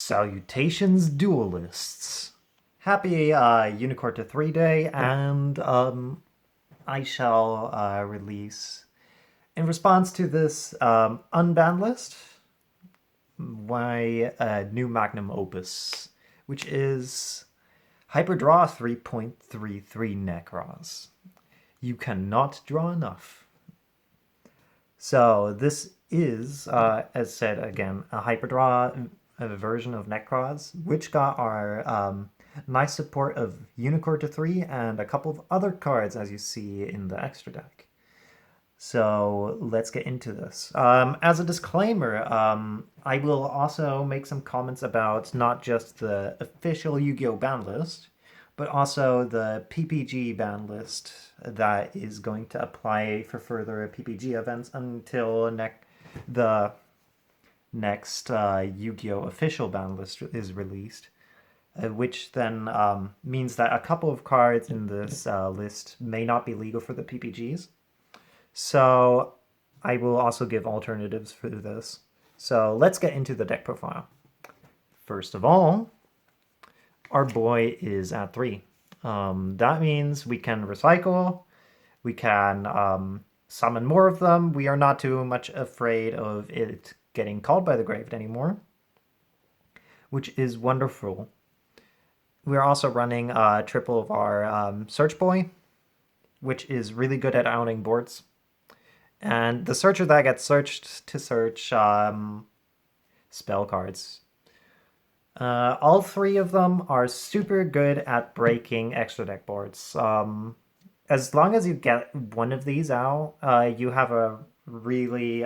Salutations, duelists! Happy Unicore to 3 day, and I shall release, in response to this unbanned list, my new magnum opus, which is HYPERDRAW 3.33 Nekroz. You cannot draw enough. So this is, as said again, a HYPERDRAW version of Nekroz, which got our nice support of Unicore to 3 and a couple of other cards, as you see in the extra deck. So let's get into this. As a disclaimer, I will also make some comments about not just the official Yu-Gi-Oh! Ban list, but also the PPG ban list that is going to apply for further PPG events until the next Yu-Gi-Oh! Official ban list is released, which then means that a couple of cards in this list may not be legal for the PPGs. So I will also give alternatives for this. So let's get into the deck profile. First of all, our boy is at 3. That means we can recycle, we can summon more of them. We are not too much afraid of it getting called by the grave anymore, which is wonderful. We're also running a triple of our Search Boy, which is really good at outing boards. And the searcher that gets searched to search spell cards. All three of them are super good at breaking extra deck boards. As long as you get one of these out, you have a really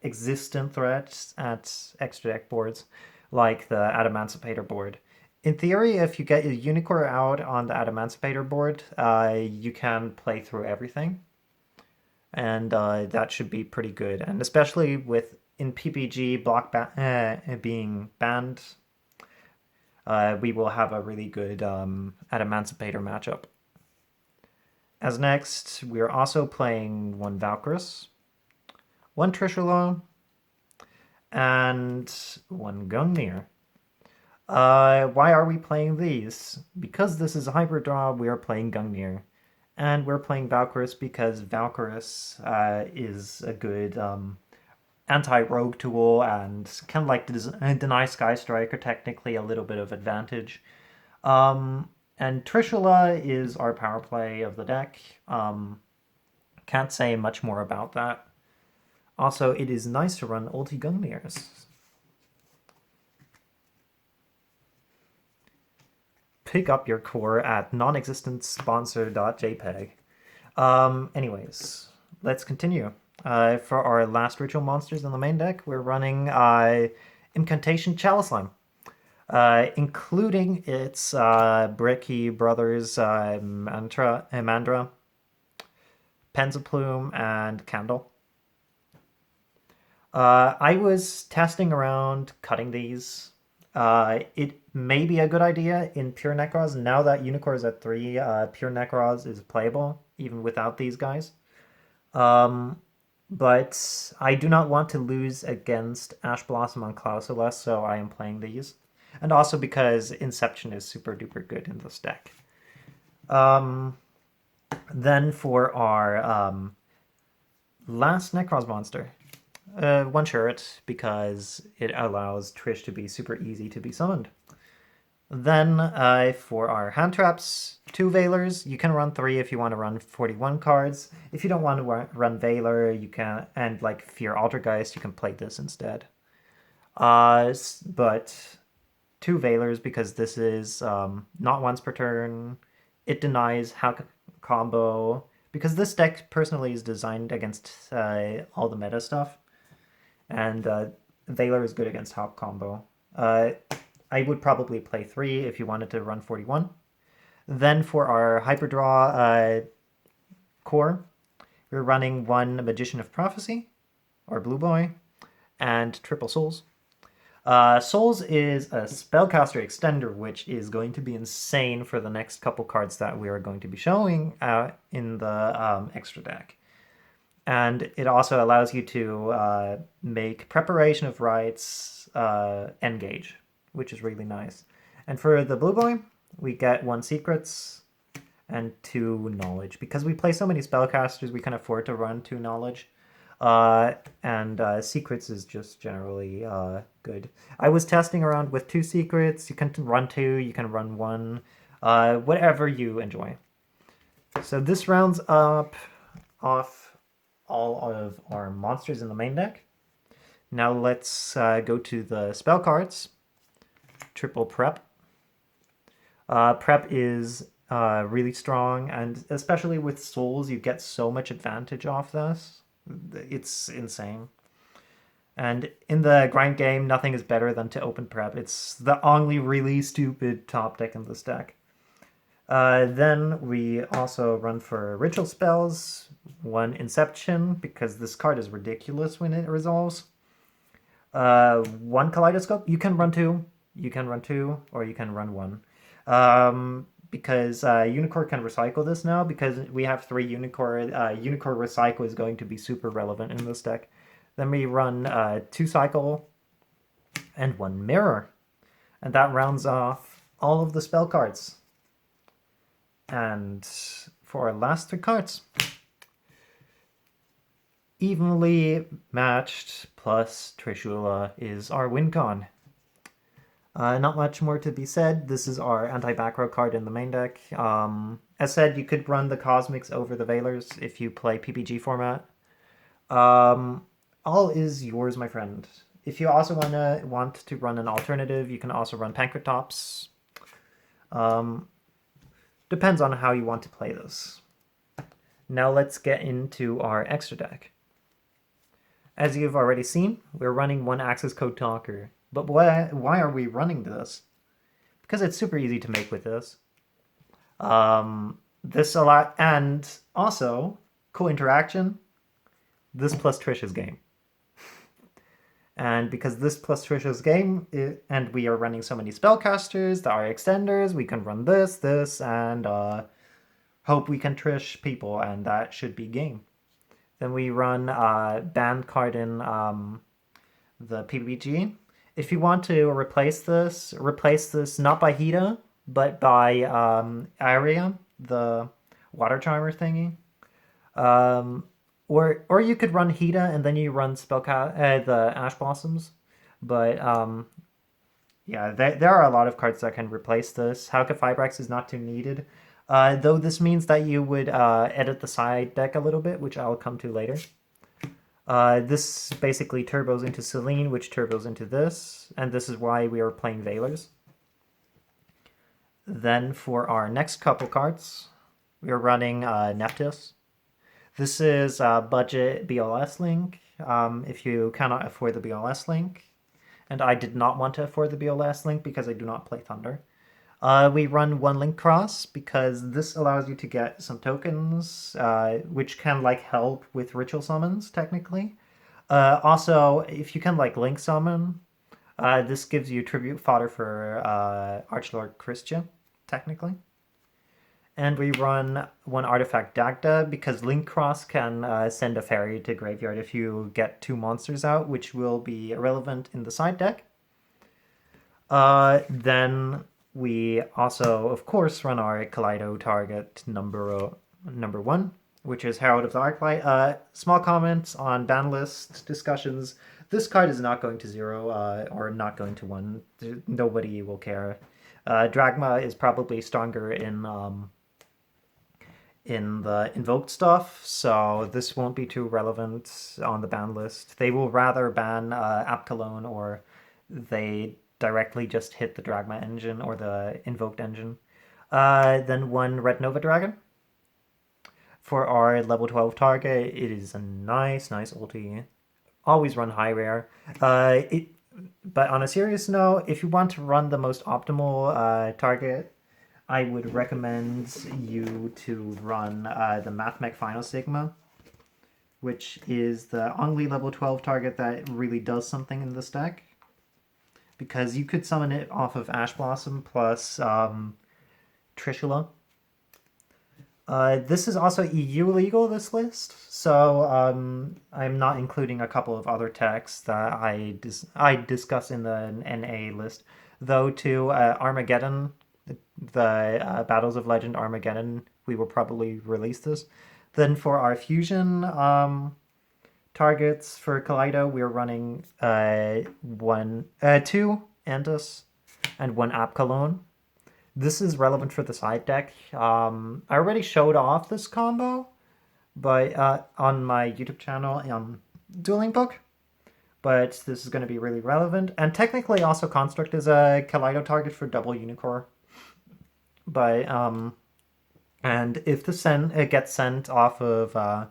existent threat at extra deck boards, like the Adamancipator board. In theory, if you get a Unicore out on the Adamancipator board, you can play through everything. And that should be pretty good. And especially with in PPG block being banned, we will have a really good Adamancipator matchup. As next, we're also playing one Valkyris, one Trishula, and one Gungnir. Why are we playing these? Because this is a HYPERDRAW, we are playing Gungnir. And we're playing Valkyris because Valkyris is a good anti-rogue tool and kind of like deny Sky Striker, technically a little bit of advantage. And Trishula is our power play of the deck. Can't say much more about that. Also, it is nice to run ulti Gungnirs. Pick up your core at non-existent sponsor.jpg. Anyways, let's continue. For our last ritual monsters in the main deck, we're running Incantation Chalice Slime, including its Bricky Brothers Mandra, Pensaplume, and Candle. I was testing around cutting these. It may be a good idea in Pure Nekroz. Now that Unicore is at 3, Pure Nekroz is playable, even without these guys. But I do not want to lose against Ash Blossom on Clausulus, so I am playing these. And also because Inception is super duper good in this deck. Then for our last Nekroz monster, one Churret, because it allows Trish to be super easy to be summoned. Then for our hand traps, 2 Veilers. You can run 3 if you want to run 41 cards. If you don't want to run Veiler, you can, and like Fear Altergeist, you can play this instead. But 2 Veilers because this is not once per turn. It denies Hack combo, because this deck personally is designed against all the meta stuff. And Veiler is good against Hop combo. I would probably play 3 if you wanted to run 41. Then for our HYPERDRAW core, we're running 1 Magician of Prophecy, or Blue Boy, and Triple Souls. Souls is a Spellcaster Extender, which is going to be insane for the next couple cards that we are going to be showing in the extra deck. And it also allows you to make Preparation of Rites Engage, which is really nice. And for the blue boy, we get 1 secrets and 2 knowledge. Because we play so many spellcasters, we can afford to run 2 knowledge. And secrets is just generally good. I was testing around with 2 secrets. You can run 2, you can run 1, whatever you enjoy. So this rounds up off all of our monsters in the main deck. Now let's go to the spell cards. Triple prep. Prep is really strong, and especially with souls, you get so much advantage off this. It's insane. And in the grind game, nothing is better than to open prep. It's the only really stupid top deck in this deck. Then we also run for ritual spells, 1 Inception, because this card is ridiculous when it resolves. 1 Kaleidoscope. You can run 2. You can run 2, or you can run 1. Because Unicore can recycle this now, because we have 3 Unicore. Unicore Recycle is going to be super relevant in this deck. Then we run 2 Cycle and 1 Mirror. And that rounds off all of the spell cards. And for our last 3 cards, Evenly Matched plus Trishula is our win con. Not much more to be said. This is our anti-back row card in the main deck. As said, you could run the Cosmics over the Veilers if you play PPG format. All is yours, my friend. If you also want to run an alternative, you can also run Pankratops. Depends on how you want to play this. Now let's get into our extra deck. As you've already seen, we're running 1 Access Code Talker. But why are we running this? Because it's super easy to make with this. And also, cool interaction, this plus Trisha's game. And because this plus Trisha's game, and we are running so many spellcasters that are extenders, we can run this, and hope we can Trish people, and that should be game. Then we run Band card in the PPG. If you want to replace this not by Hida, but by Aria, the water charmer thingy. Or you could run Hida and then you run the Ash Blossoms. But yeah, there are a lot of cards that can replace this. Hauka Fibrax is not too needed. Though this means that you would edit the side deck a little bit, which I'll come to later. This basically turbos into Selene, which turbos into this, and this is why we are playing Veilers. Then for our next couple cards, we are running Neptus. This is budget BLS link, if you cannot afford the BLS link, and I did not want to afford the BLS link because I do not play Thunder. We run 1 Link Cross because this allows you to get some tokens, which can like help with ritual summons, technically. Also, if you can like Link Summon, this gives you tribute fodder for Archlord Christian, technically. And we run 1 Artifact Dagda because Link Cross can send a fairy to graveyard if you get 2 monsters out, which will be irrelevant in the side deck. Then we also, of course, run our Kaleido target number 1, which is Herald of the Arclight. Small comments on Banlist discussions. This card is not going to 0 or not going to 1. Nobody will care. Dragma is probably stronger in the invoked stuff, so this won't be too relevant on the ban list. They will rather ban Aptalone, or they directly just hit the Dragma engine or the invoked engine. Then 1 Red Nova Dragon. For our level 12 target, it is a nice ulti. Always run high rare. But on a serious note, if you want to run the most optimal target, I would recommend you to run the Mathmech Final Sigma, which is the only level 12 target that really does something in this deck. Because you could summon it off of Ash Blossom plus Trishula. This is also EU legal, this list, so I'm not including a couple of other texts that I discuss in the NA list. though to Armageddon, the Battles of Legend Armageddon, we will probably release this. Then for our fusion targets for Kaleido, we're running two Antis and one App Cologne. This is relevant for the side deck. I already showed off this combo, but on my YouTube channel on Dueling Book. But this is going to be really relevant. And technically, also Construct is a Kaleido target for double Unicore. But and if the it gets sent off of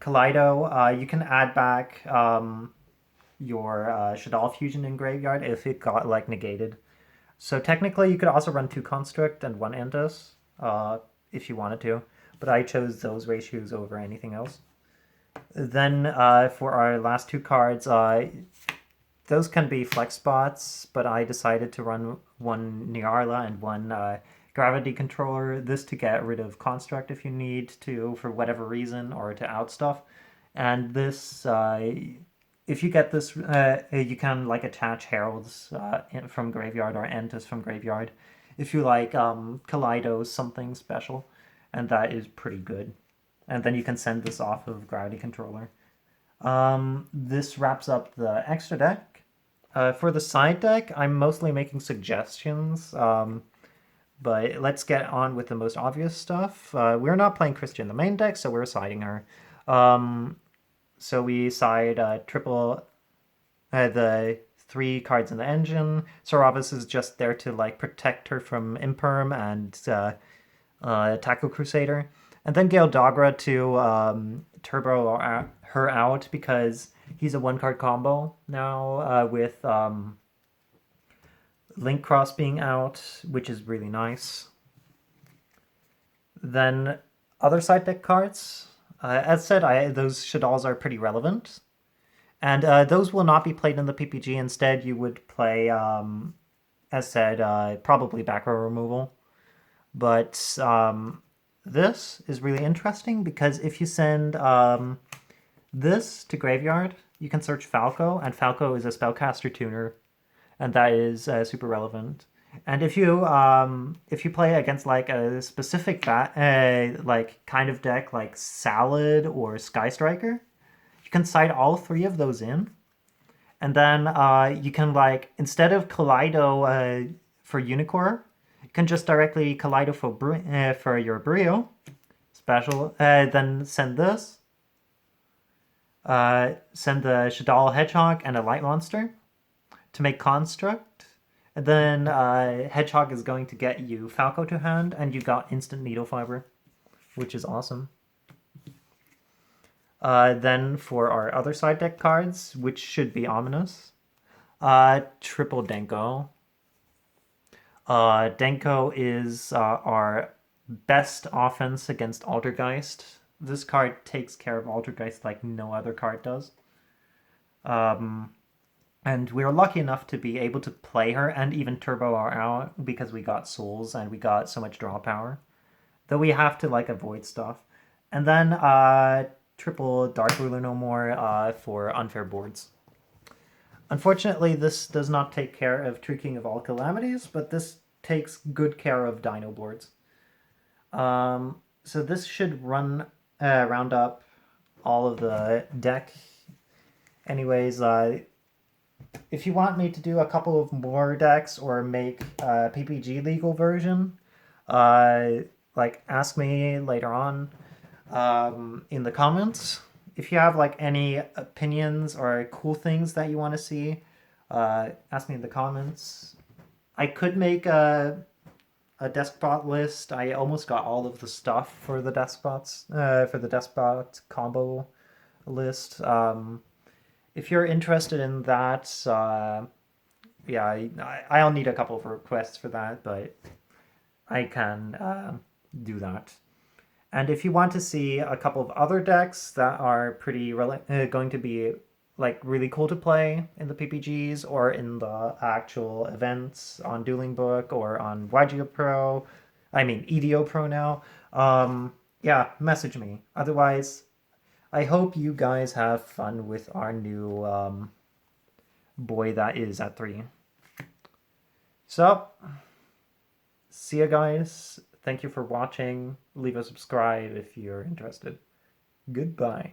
Kaleido, you can add back your Shadal fusion in graveyard if it got like negated. So technically, you could also run two Construct and one Antis if you wanted to, but I chose those ratios over anything else. Then for our last two cards, those can be flex spots, but I decided to run one Nyarla and one Gravity Controller, this to get rid of Construct if you need to, for whatever reason, or to out stuff. And this, if you get this, you can like attach Heralds from Graveyard or Antis from Graveyard if you like Kaleido's something special, and that is pretty good. And then you can send this off of Gravity Controller. This wraps up the extra deck. For the side deck, I'm mostly making suggestions, but let's get on with the most obvious stuff. We're not playing Christian in the main deck, so we're siding her. So we side triple the 3 cards in the engine. Saravis is just there to like protect her from Imperm and Tackle Crusader. And then Gale Dogra to turbo her out because he's a 1-card combo now with Link Cross being out, which is really nice. Then other side deck cards. As said, those Shadals are pretty relevant. And those will not be played in the PPG. Instead, you would play, as said, probably back row removal. But this is really interesting because if you send this to Graveyard, you can search Falco, and Falco is a spellcaster tuner, and that is super relevant. And if you play against like a specific like kind of deck like Salad or Sky Striker, you can side all 3 of those in, and then you can like instead of Kaleido for Unicore, you can just directly Kaleido for your Brio special. Then send this. Send the Shadal Hedgehog and a Light Monster to make Construct. And then Hedgehog is going to get you Falco to hand, and you got instant Needle Fiber, which is awesome. Then for our other side deck cards, which should be ominous, triple Denko. Denko is our best offense against Altergeist. This card takes care of Altergeist like no other card does. And we were lucky enough to be able to play her and even turbo her out because we got souls and we got so much draw power. Though we have to like avoid stuff. And then triple Dark Ruler No More for unfair boards. Unfortunately, this does not take care of Tricking of All Calamities, but this takes good care of Dino boards. So this should round up all of the deck. Anyways, if you want me to do a couple of more decks or make a PPG legal version, like ask me later on in the comments. If you have like any opinions or cool things that you want to see, ask me in the comments. I could make a despot list. I almost got all of the stuff for the despots, for the despot combo list. If you're interested in that, yeah, I'll need a couple of requests for that, but I can do that. And if you want to see a couple of other decks that are pretty going to be like really cool to play in the PPGs or in the actual events on Dueling Book or on YGO Pro, I mean EDO Pro now, yeah, message me. Otherwise, I hope you guys have fun with our new boy that is at 3. So, see ya, guys. Thank you for watching. Leave a subscribe if you're interested. Goodbye.